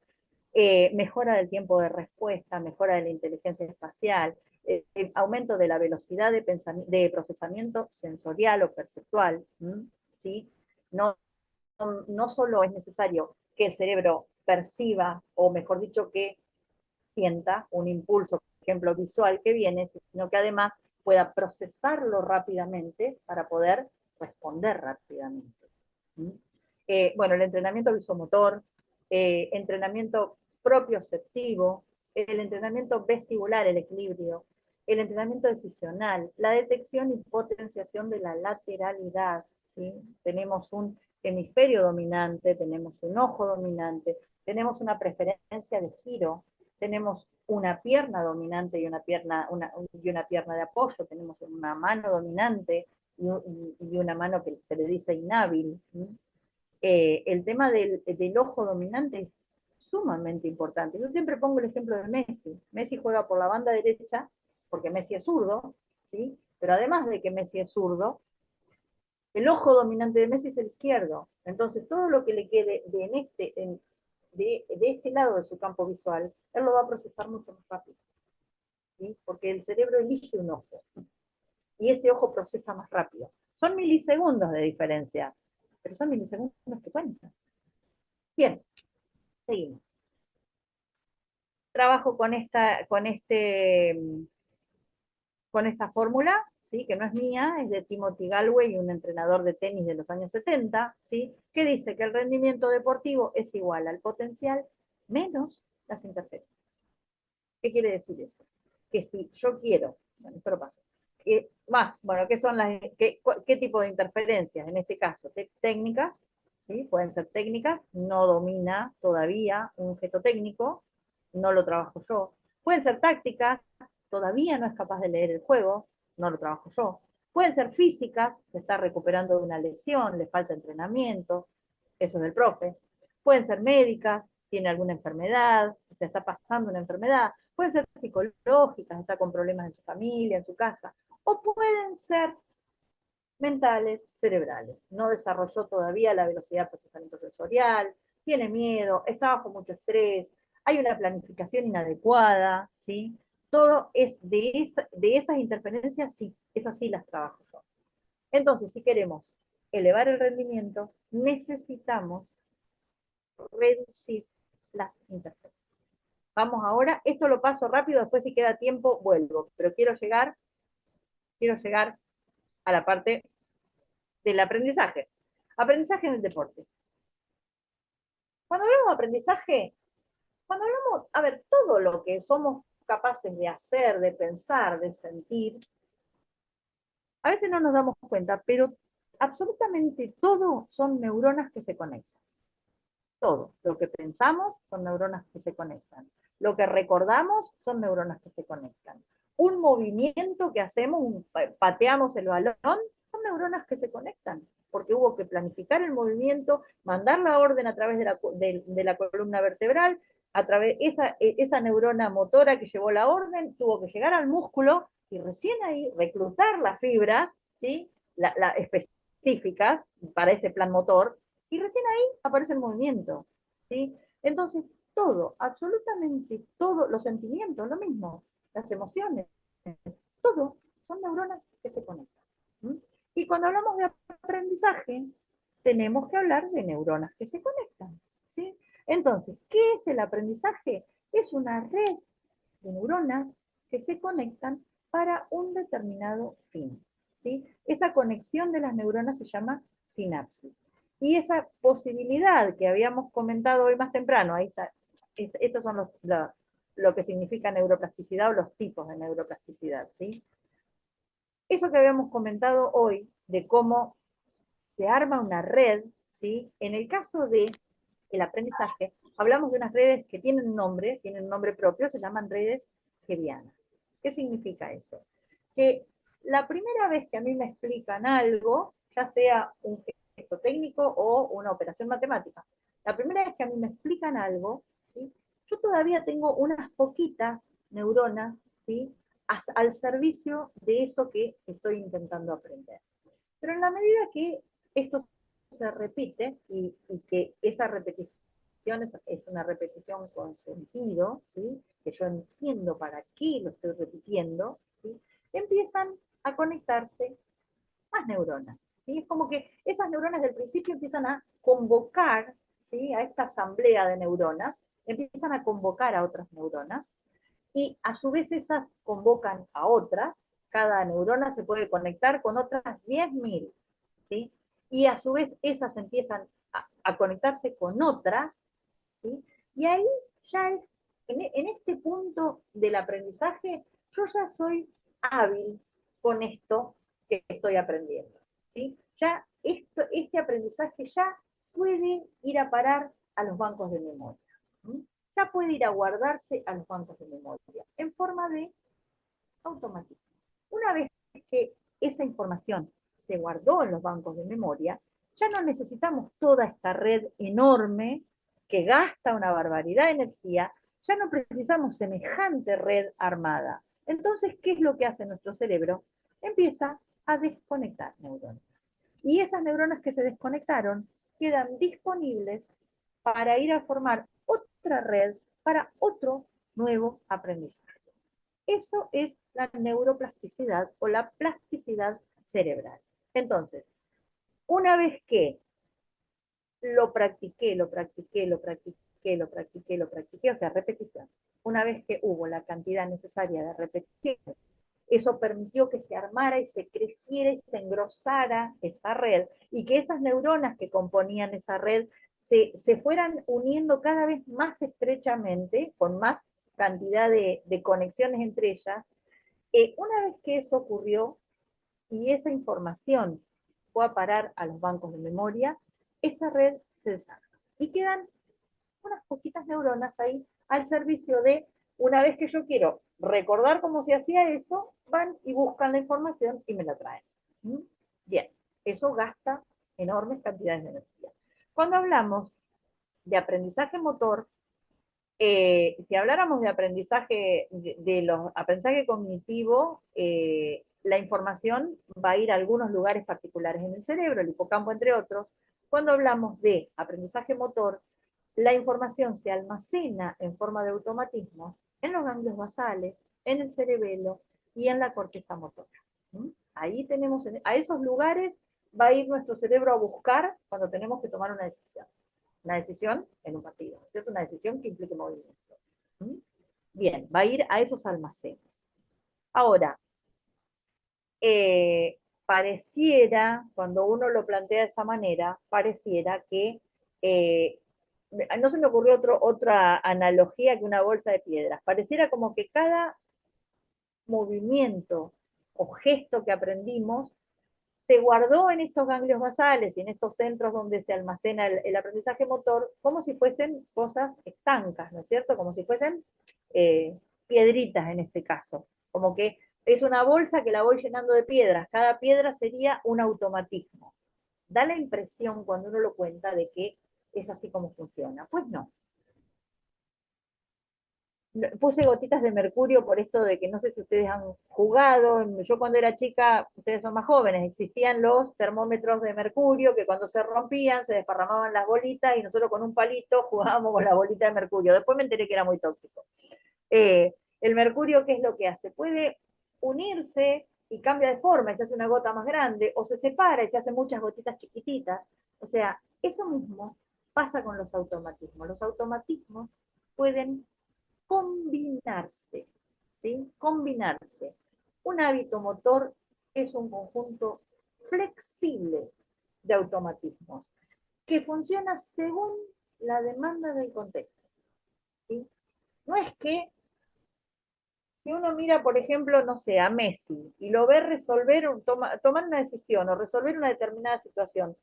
Mejora del tiempo de respuesta, mejora de la inteligencia espacial, aumento de la velocidad de procesamiento sensorial o perceptual, ¿sí? No, no solo es necesario que el cerebro perciba, o mejor dicho, que sienta un impulso, por ejemplo, visual que viene, sino que además pueda procesarlo rápidamente para poder responder rápidamente. Bueno, el entrenamiento visomotor, entrenamiento propioceptivo, el entrenamiento vestibular, el equilibrio, el entrenamiento decisional, la detección y potenciación de la lateralidad. ¿Sí? Tenemos un hemisferio dominante, tenemos un ojo dominante, tenemos una preferencia de giro, tenemos una pierna dominante y una pierna de apoyo, tenemos una mano dominante y una mano que se le dice inhábil. El tema del ojo dominante es sumamente importante. Yo siempre pongo el ejemplo de Messi. Messi juega por la banda derecha, porque Messi es zurdo, ¿sí? Pero además de que Messi es zurdo, el ojo dominante de Messi es el izquierdo. Entonces, todo lo que le quede de este lado de su campo visual, él lo va a procesar mucho más rápido. ¿Sí? Porque el cerebro elige un ojo. Y ese ojo procesa más rápido. Son milisegundos de diferencia, pero son milisegundos que cuentan. Bien, seguimos. Trabajo con esta fórmula, ¿sí? Que no es mía, es de Timothy Galway, un entrenador de tenis de los años 70, ¿sí? Que dice que el rendimiento deportivo es igual al potencial menos las interferencias. ¿Qué quiere decir eso? Que si yo quiero, bueno, esto lo paso, bueno, ¿qué son qué tipo de interferencias? En este caso, técnicas, ¿sí? Pueden ser técnicas, no domina todavía un objeto técnico, no lo trabajo yo. Pueden ser tácticas, todavía no es capaz de leer el juego, no lo trabajo yo. Pueden ser físicas, se está recuperando de una lesión, le falta entrenamiento, eso es del profe. Pueden ser médicas, tiene alguna enfermedad, se está pasando una enfermedad. Pueden ser psicológicas, está con problemas en su familia, en su casa. O pueden ser mentales, cerebrales. No desarrolló todavía la velocidad de procesamiento sensorial, tiene miedo, está bajo mucho estrés, hay una planificación inadecuada, ¿sí? Todo es de esas interferencias, sí, esas sí las trabajo yo. Entonces, si queremos elevar el rendimiento, necesitamos reducir las interferencias. Vamos ahora, esto lo paso rápido, después si queda tiempo vuelvo, pero quiero llegar a la parte del aprendizaje. Aprendizaje en el deporte. Cuando hablamos de aprendizaje, a ver, todo lo que somos capaces de hacer, de pensar, de sentir, a veces no nos damos cuenta, pero absolutamente todo son neuronas que se conectan. Todo. Lo que pensamos son neuronas que se conectan. Lo que recordamos son neuronas que se conectan. Un movimiento que hacemos, pateamos el balón, son neuronas que se conectan, porque hubo que planificar el movimiento, mandar la orden a través de la columna vertebral, esa neurona motora que llevó la orden, tuvo que llegar al músculo y recién ahí reclutar las fibras, ¿sí? Específicas para ese plan motor, y recién ahí aparece el movimiento, ¿sí? Entonces, todo, absolutamente todo, los sentimientos, lo mismo, las emociones, todo, son neuronas que se conectan. ¿Sí? Y cuando hablamos de aprendizaje, tenemos que hablar de neuronas que se conectan, ¿sí? Entonces, ¿qué es el aprendizaje? Es una red de neuronas que se conectan para un determinado fin, ¿sí? Esa conexión de las neuronas se llama sinapsis. Y esa posibilidad que habíamos comentado hoy más temprano, ahí está, estos son lo que significa neuroplasticidad o los tipos de neuroplasticidad, ¿sí? Eso que habíamos comentado hoy, de cómo se arma una red, ¿sí? En el caso del aprendizaje, hablamos de unas redes que tienen un nombre propio, se llaman redes Hebbianas. ¿Qué significa eso? Que la primera vez que a mí me explican algo, ya sea un gesto técnico o una operación matemática, la primera vez que a mí me explican algo, ¿sí? Yo todavía tengo unas poquitas neuronas, ¿sí? Al servicio de eso que estoy intentando aprender. Pero en la medida que esto se repite y que esa repetición es una repetición con sentido, ¿sí? Que yo entiendo para qué lo estoy repitiendo, ¿sí? Empiezan a conectarse más neuronas. ¿Sí? Es como que esas neuronas del principio empiezan a convocar, ¿sí? A esta asamblea de neuronas, empiezan a convocar a otras neuronas y a su vez esas convocan a otras, cada neurona se puede conectar con otras 10.000, ¿sí? Y a su vez esas empiezan a conectarse con otras, ¿sí? Y ahí ya es, en este punto del aprendizaje, yo ya soy hábil con esto que estoy aprendiendo, ¿sí? Ya este aprendizaje ya puede ir a parar a los bancos de memoria, ¿sí? Ya puede ir a guardarse a los bancos de memoria en forma de automatismo. Una vez que esa información se guardó en los bancos de memoria, ya no necesitamos toda esta red enorme que gasta una barbaridad de energía, ya no precisamos semejante red armada. Entonces, ¿qué es lo que hace nuestro cerebro? Empieza a desconectar neuronas. Y esas neuronas que se desconectaron quedan disponibles para ir a formar otra red para otro nuevo aprendizaje. Eso es la neuroplasticidad o la plasticidad cerebral. Entonces, una vez que lo practiqué, lo practiqué, lo practiqué, lo practiqué, lo practiqué, o sea, repetición. Una vez que hubo la cantidad necesaria de repetición, eso permitió que se armara y se creciera y se engrosara esa red y que esas neuronas que componían esa red se fueran uniendo cada vez más estrechamente, con más cantidad de conexiones entre ellas. Una vez que eso ocurrió y esa información fue a parar a los bancos de memoria, esa red se desarma. Y quedan unas poquitas neuronas ahí al servicio de, una vez que yo quiero recordar cómo se hacía eso, van y buscan la información y me la traen. ¿Mm? Bien, eso gasta enormes cantidades de energía. Cuando hablamos de aprendizaje motor, si habláramos de aprendizaje, de los aprendizaje cognitivo, la información va a ir a algunos lugares particulares en el cerebro, el hipocampo entre otros. Cuando hablamos de aprendizaje motor, la información se almacena en forma de automatismos en los ganglios basales, en el cerebelo y en la corteza motora. ¿Mm? Ahí tenemos, a esos lugares va a ir nuestro cerebro a buscar cuando tenemos que tomar una decisión. Una decisión en un partido, ¿cierto? Una decisión que implique movimiento. ¿Mm? Bien, va a ir a esos almacenes. Ahora, pareciera, cuando uno lo plantea de esa manera, pareciera que no se me ocurrió otra analogía que una bolsa de piedras. Pareciera como que cada movimiento o gesto que aprendimos se guardó en estos ganglios basales y en estos centros donde se almacena el aprendizaje motor como si fuesen cosas estancas, ¿no es cierto? Como si fuesen piedritas en este caso. Como que es una bolsa que la voy llenando de piedras. Cada piedra sería un automatismo. Da la impresión cuando uno lo cuenta de que es así como funciona. Pues no. Puse gotitas de mercurio por esto de que no sé si ustedes han jugado. Yo cuando era chica, ustedes son más jóvenes, existían los termómetros de mercurio que cuando se rompían se desparramaban las bolitas y nosotros con un palito jugábamos con la bolita de mercurio. Después me enteré que era muy tóxico. El mercurio, ¿qué es lo que hace? Puede unirse y cambia de forma y se hace una gota más grande, o se separa y se hacen muchas gotitas chiquititas. O sea, eso mismo pasa con los automatismos. Los automatismos pueden combinarse, ¿sí? Combinarse. Un hábito motor es un conjunto flexible de automatismos que funciona según la demanda del contexto, ¿sí? No es que si uno mira, por ejemplo, no sé, a Messi y lo ve resolver, tomar una decisión o resolver una determinada situación,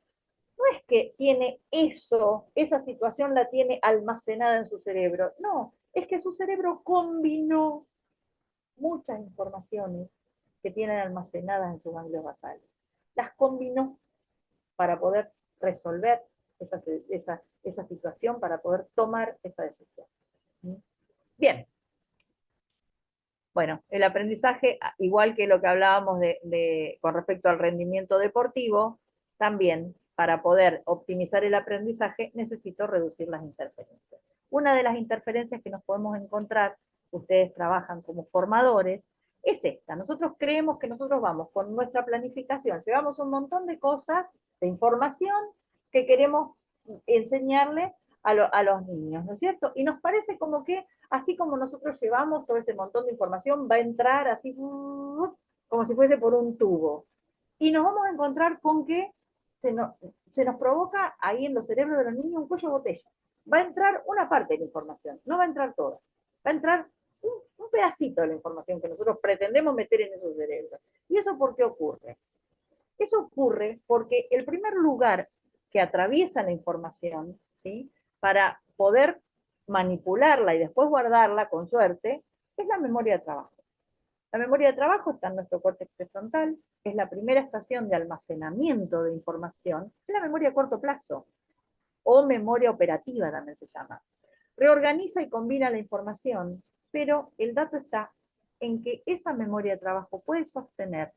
no es que tiene eso, esa situación la tiene almacenada en su cerebro, no, es que su cerebro combinó muchas informaciones que tienen almacenadas en sus ganglios basales. Las combinó para poder resolver esa situación, para poder tomar esa decisión. Bien, Bueno, el aprendizaje, igual que lo que hablábamos con respecto al rendimiento deportivo, también para poder optimizar el aprendizaje necesito reducir las interferencias. Una de las interferencias que nos podemos encontrar, ustedes trabajan como formadores, es esta. Nosotros creemos que nosotros vamos con nuestra planificación, llevamos un montón de cosas, de información que queremos enseñarle a los niños, ¿no es cierto? Y nos parece como que, así como nosotros llevamos todo ese montón de información, va a entrar así, como si fuese por un tubo. Y nos vamos a encontrar con que se nos provoca ahí en los cerebros de los niños un cuello de botella. Va a entrar una parte de la información, no va a entrar toda. Va a entrar un pedacito de la información que nosotros pretendemos meter en esos cerebros. ¿Y eso por qué ocurre? Eso ocurre porque el primer lugar que atraviesa la información, ¿sí?, para poder manipularla y después guardarla con suerte, es la memoria de trabajo. La memoria de trabajo está en nuestro córtex prefrontal, es la primera estación de almacenamiento de información, es la memoria a corto plazo, o memoria operativa también se llama. Reorganiza y combina la información, pero el dato está en que esa memoria de trabajo puede sostener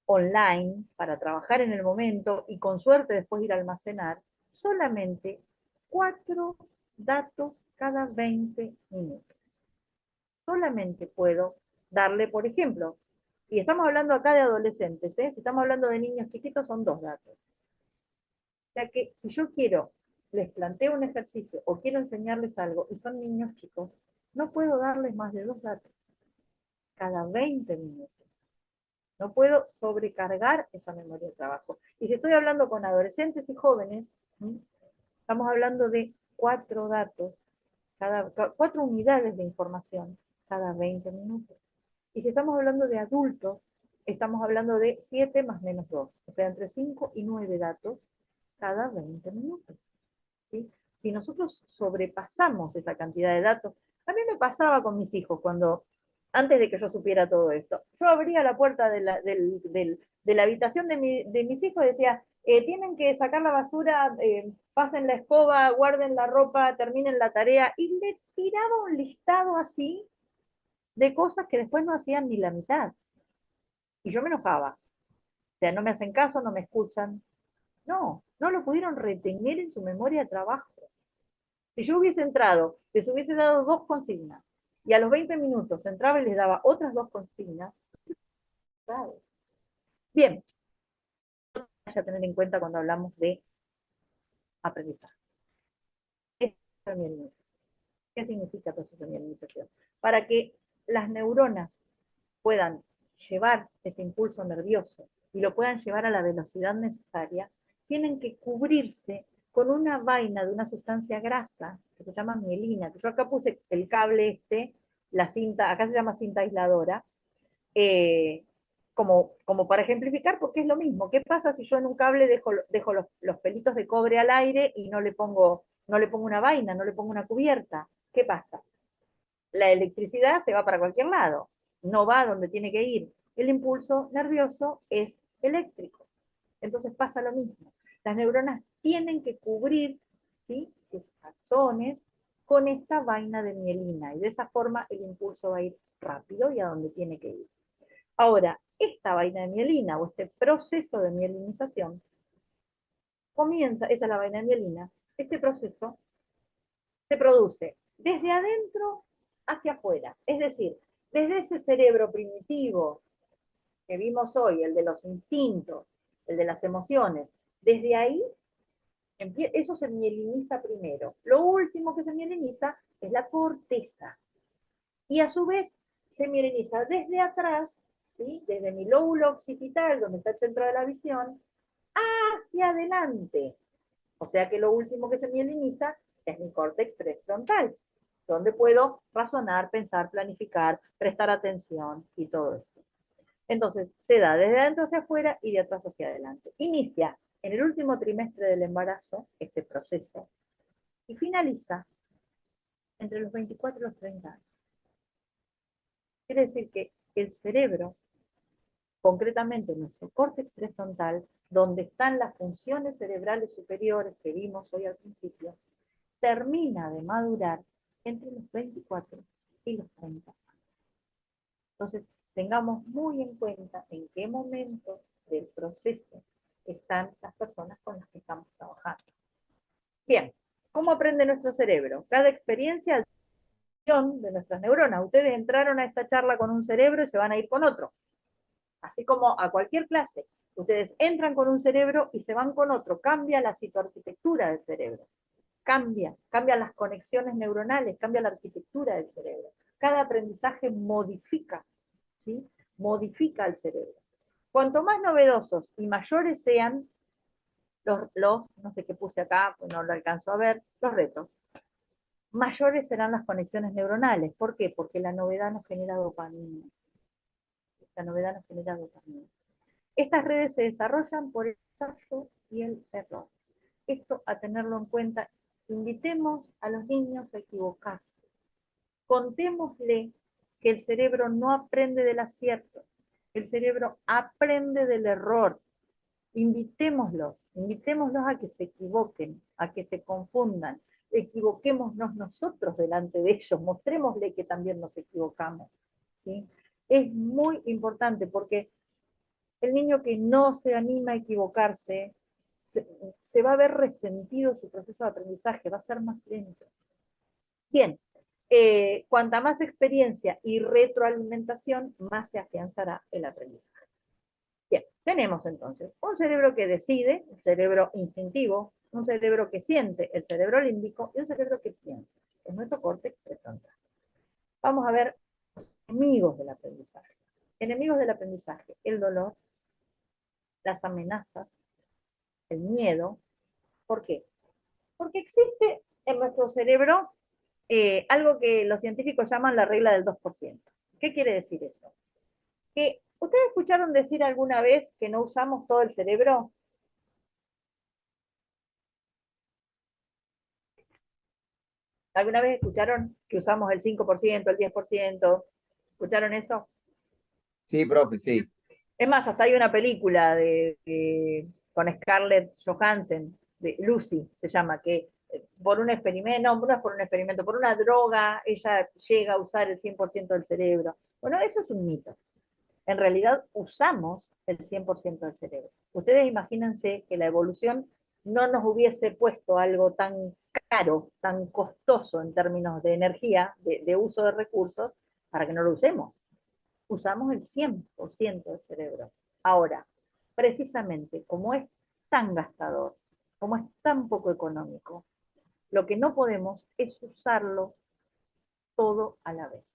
online para trabajar en el momento y con suerte después ir a almacenar solamente 4 datos cada 20 minutos. Solamente puedo darle, por ejemplo, y estamos hablando acá de adolescentes, ¿eh? Si estamos hablando de niños chiquitos son 2 datos. O sea que si yo quiero, les planteo un ejercicio o quiero enseñarles algo y son niños chicos, no puedo darles más de 2 datos cada 20 minutos. No puedo sobrecargar esa memoria de trabajo. Y si estoy hablando con adolescentes y jóvenes, estamos hablando de 4 datos, 4 unidades de información cada 20 minutos. Y si estamos hablando de adultos, estamos hablando de 7 más menos 2, o sea, entre 5 y 9 datos cada 20 minutos. ¿Sí? Si nosotros sobrepasamos esa cantidad de datos, a mí me pasaba con mis hijos cuando, antes de que yo supiera todo esto, yo abría la puerta de la habitación de mis hijos y decía, tienen que sacar la basura, pasen la escoba, guarden la ropa, terminen la tarea, y le tiraba un listado así de cosas que después no hacían ni la mitad. Y yo me enojaba. O sea, no me hacen caso, no me escuchan. No, no lo pudieron retener en su memoria de trabajo. Si yo hubiese entrado, les hubiese dado 2 consignas, y a los 20 minutos entraba y les daba otras 2 consignas, ¿sabes? Bien, hay que tener en cuenta cuando hablamos de aprendizaje. ¿Qué significa proceso de mielinización? Para que las neuronas puedan llevar ese impulso nervioso y lo puedan llevar a la velocidad necesaria, tienen que cubrirse con una vaina de una sustancia grasa que se llama mielina. Yo acá puse el cable la cinta, acá se llama cinta aisladora, como para ejemplificar, porque es lo mismo. ¿Qué pasa si yo en un cable dejo los pelitos de cobre al aire y no le pongo una vaina, no le pongo una cubierta? ¿Qué pasa? La electricidad se va para cualquier lado, no va a donde tiene que ir. El impulso nervioso es eléctrico. Entonces pasa lo mismo. Las neuronas tienen que cubrir, ¿sí?, sus axones con esta vaina de mielina, y de esa forma el impulso va a ir rápido y a donde tiene que ir. Ahora, esta vaina de mielina o este proceso de mielinización comienza, esa es la vaina de mielina, este proceso se produce desde adentro hacia afuera, es decir, desde ese cerebro primitivo que vimos hoy, el de los instintos, el de las emociones, desde ahí eso se mieliniza primero. Lo último que se mieliniza es la corteza. Y a su vez se mieliniza desde atrás, ¿sí?, desde mi lóbulo occipital, donde está el centro de la visión, hacia adelante. O sea que lo último que se mieliniza es mi córtex prefrontal, donde puedo razonar, pensar, planificar, prestar atención y todo esto. Entonces, se da desde adentro hacia afuera y de atrás hacia adelante. Inicia en el último trimestre del embarazo este proceso y finaliza entre los 24 y los 30 años. Quiere decir que el cerebro, concretamente nuestro córtex prefrontal, donde están las funciones cerebrales superiores que vimos hoy al principio, termina de madurar entre los 24 y los 30 años. Entonces, tengamos muy en cuenta en qué momento del proceso están las personas con las que estamos trabajando. Bien, ¿cómo aprende nuestro cerebro? Cada experiencia de nuestras neuronas. Ustedes entraron a esta charla con un cerebro y se van a ir con otro. Así como a cualquier clase. Ustedes entran con un cerebro y se van con otro. Cambia la citoarquitectura del cerebro. Cambia las conexiones neuronales, cambia la arquitectura del cerebro. Cada aprendizaje modifica, ¿sí? Modifica el cerebro. Cuanto más novedosos y mayores sean no sé qué puse acá, pues no lo alcanzo a ver, los retos, mayores serán las conexiones neuronales. ¿Por qué? Porque la novedad nos genera dopamina. La novedad nos genera dopamina. Estas redes se desarrollan por el ensayo y el error. Esto a tenerlo en cuenta. Invitemos a los niños a equivocarse. Contémosle que el cerebro no aprende del acierto, el cerebro aprende del error. Invitémoslos a que se equivoquen, a que se confundan. Equivoquémonos nosotros delante de ellos, mostrémosle que también nos equivocamos. ¿Sí? Es muy importante porque el niño que no se anima a equivocarse, se va a ver resentido su proceso de aprendizaje, va a ser más lento. Bien, cuanta más experiencia y retroalimentación, más se afianzará el aprendizaje. Bien, tenemos entonces un cerebro que decide, el cerebro instintivo, un cerebro que siente, el cerebro límbico, y un cerebro que piensa, es nuestro córtex prefrontal. Vamos a ver los enemigos del aprendizaje. Enemigos del aprendizaje, el dolor, las amenazas, el miedo. ¿Por qué? Porque existe en nuestro cerebro algo que los científicos llaman la regla del 2%. ¿Qué quiere decir eso? Que ¿ustedes escucharon decir alguna vez que no usamos todo el cerebro? ¿Alguna vez escucharon que usamos el 5%, el 10%? ¿Escucharon eso? Sí, profe, sí. Es más, hasta hay una película con Scarlett Johansson, de Lucy se llama, que por un experimento, no es por un experimento, por una droga, ella llega a usar el 100% del cerebro. Bueno, eso es un mito. En realidad usamos el 100% del cerebro. Ustedes imagínense que la evolución no nos hubiese puesto algo tan caro, tan costoso en términos de energía, de uso de recursos, para que no lo usemos. Usamos el 100% del cerebro. Ahora, precisamente como es tan gastador, como es tan poco económico, lo que no podemos es usarlo todo a la vez.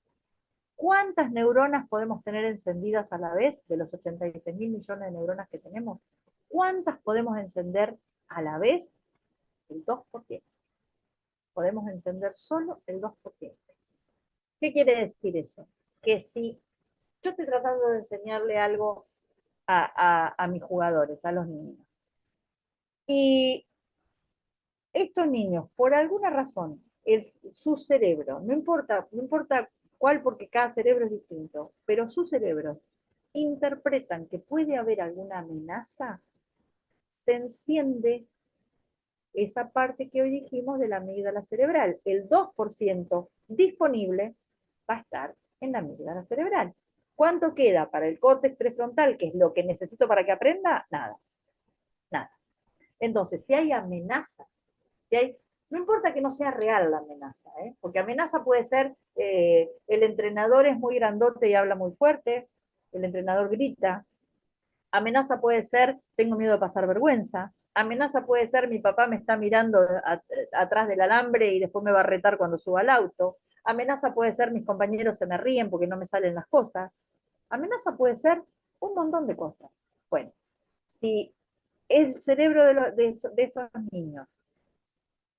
¿Cuántas neuronas podemos tener encendidas a la vez de los 86 mil millones de neuronas que tenemos? ¿Cuántas podemos encender a la vez? El 2%. Podemos encender solo el 2%. ¿Qué quiere decir eso? Que si yo estoy tratando de enseñarle algo a mis jugadores, a los niños, y estos niños, por alguna razón, su cerebro, no importa cuál, porque cada cerebro es distinto, pero su cerebro interpretan que puede haber alguna amenaza, se enciende esa parte que hoy dijimos de la amígdala cerebral. El 2% disponible va a estar en la amígdala cerebral. ¿Cuánto queda para el córtex prefrontal, que es lo que necesito para que aprenda? Nada, nada. Entonces, si hay amenaza, no importa que no sea real la amenaza, porque amenaza puede ser, el entrenador es muy grandote y habla muy fuerte, el entrenador grita. Amenaza puede ser, tengo miedo de pasar vergüenza. Amenaza puede ser, mi papá me está mirando atrás del alambre y después me va a retar cuando suba al auto. Amenaza puede ser, mis compañeros se me ríen porque no me salen las cosas. Amenaza puede ser un montón de cosas. Bueno, si el cerebro de esos niños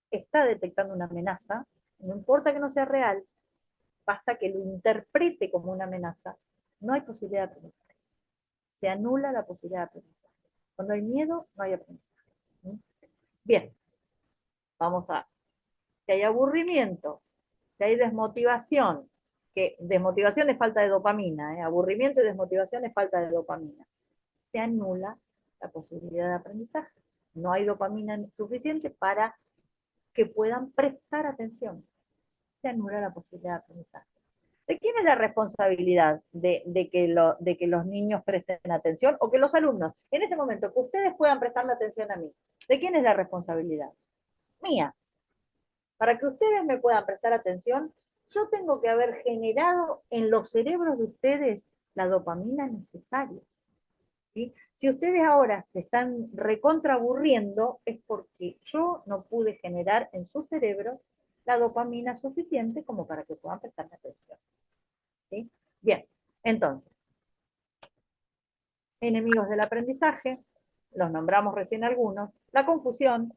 está detectando una amenaza, no importa que no sea real, basta que lo interprete como una amenaza, no hay posibilidad de aprendizaje. Se anula la posibilidad de aprendizaje. Cuando hay miedo, no hay aprendizaje. Bien, vamos a, si hay aburrimiento, si hay desmotivación, que desmotivación es falta de dopamina, aburrimiento y desmotivación es falta de dopamina, se anula la posibilidad de aprendizaje. No hay dopamina suficiente para que puedan prestar atención. Se anula la posibilidad de aprendizaje. ¿De quién es la responsabilidad de que los niños presten atención o que los alumnos, en este momento, que ustedes puedan prestarme atención a mí? ¿De quién es la responsabilidad? Mía. Para que ustedes me puedan prestar atención, yo tengo que haber generado en los cerebros de ustedes la dopamina necesaria. ¿Sí? Si ustedes ahora se están recontraburriendo, es porque yo no pude generar en su cerebro la dopamina suficiente como para que puedan prestar atención. ¿Sí? Bien, entonces, enemigos del aprendizaje, los nombramos recién algunos, la confusión.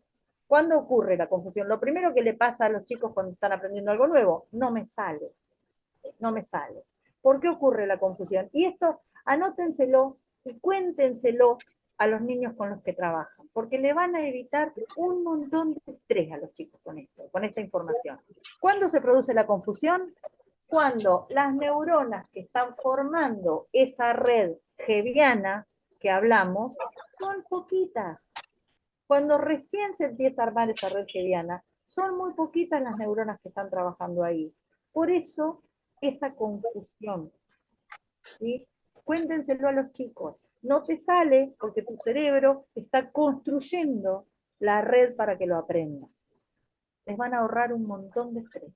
¿Cuándo ocurre la confusión? Lo primero que le pasa a los chicos cuando están aprendiendo algo nuevo, no me sale, no me sale. ¿Por qué ocurre la confusión? Y esto, anótenselo y cuéntenselo a los niños con los que trabajan, porque le van a evitar un montón de estrés a los chicos con esto, con esta información. ¿Cuándo se produce la confusión? Cuando las neuronas que están formando esa red Hebbiana que hablamos son poquitas. Cuando recién se empieza a armar esa red Hebbiana, son muy poquitas las neuronas que están trabajando ahí. Por eso, esa confusión. ¿Sí? Cuéntenselo a los chicos. No te sale porque tu cerebro está construyendo la red para que lo aprendas. Les van a ahorrar un montón de estrés.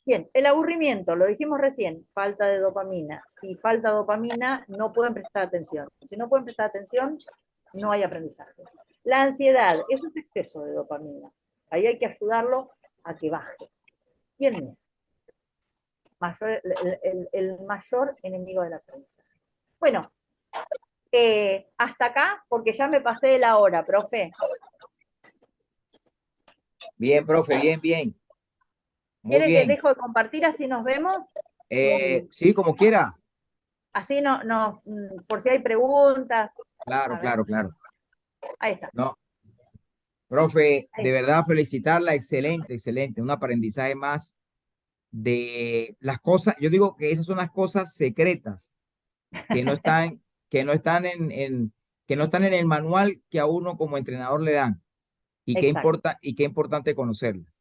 Bien, el aburrimiento, lo dijimos recién, falta de dopamina. Si falta dopamina, no pueden prestar atención. Si no pueden prestar atención, no hay aprendizaje. La ansiedad, eso es exceso de dopamina. Ahí hay que ayudarlo a que baje. Y el miedo, el mayor enemigo del aprendizaje. Bueno, hasta acá, porque ya me pasé de la hora, profe. Bien, profe, bien, bien. Muy ¿Quiere que bien. dejo de compartir así nos vemos? Sí, como quiera. Así por si hay preguntas. Claro, A ver, claro, claro. ahí está. No, profe, Ahí de está. verdad felicitarla, excelente, excelente. Un aprendizaje más de las cosas. Yo digo que esas son las cosas secretas que no están, que no están que no están en el manual que a uno como entrenador le dan. Y qué Exacto. importa, y qué importante conocerlas.